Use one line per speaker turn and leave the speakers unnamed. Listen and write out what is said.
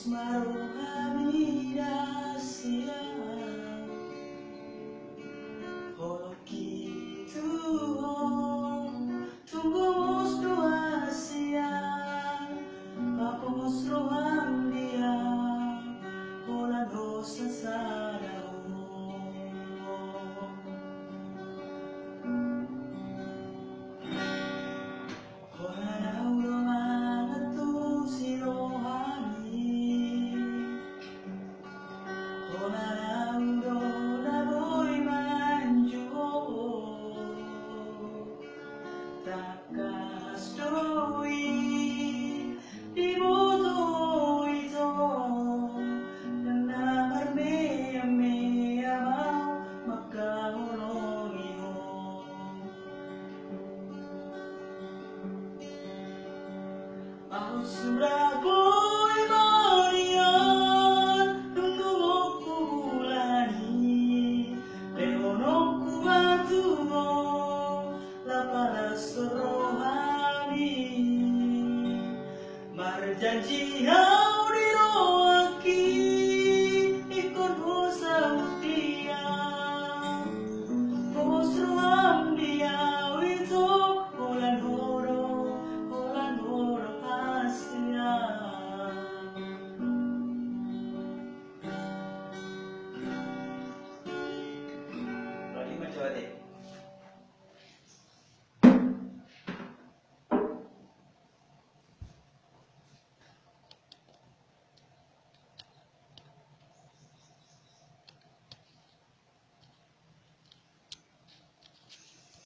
maruhamida siang Holoki Tuhan tunggu mus doa siang Kapos roham dia Hola dosa sadao Hola naudo mangatu si rohani Hola naudo naboy manjuo Takas doi di boto ito Nana marmea mea mau magkahulong iyo Ako suragoy marian Nunggu ko bulani Leonong ko batumo Lapalas rohani Marjanjihan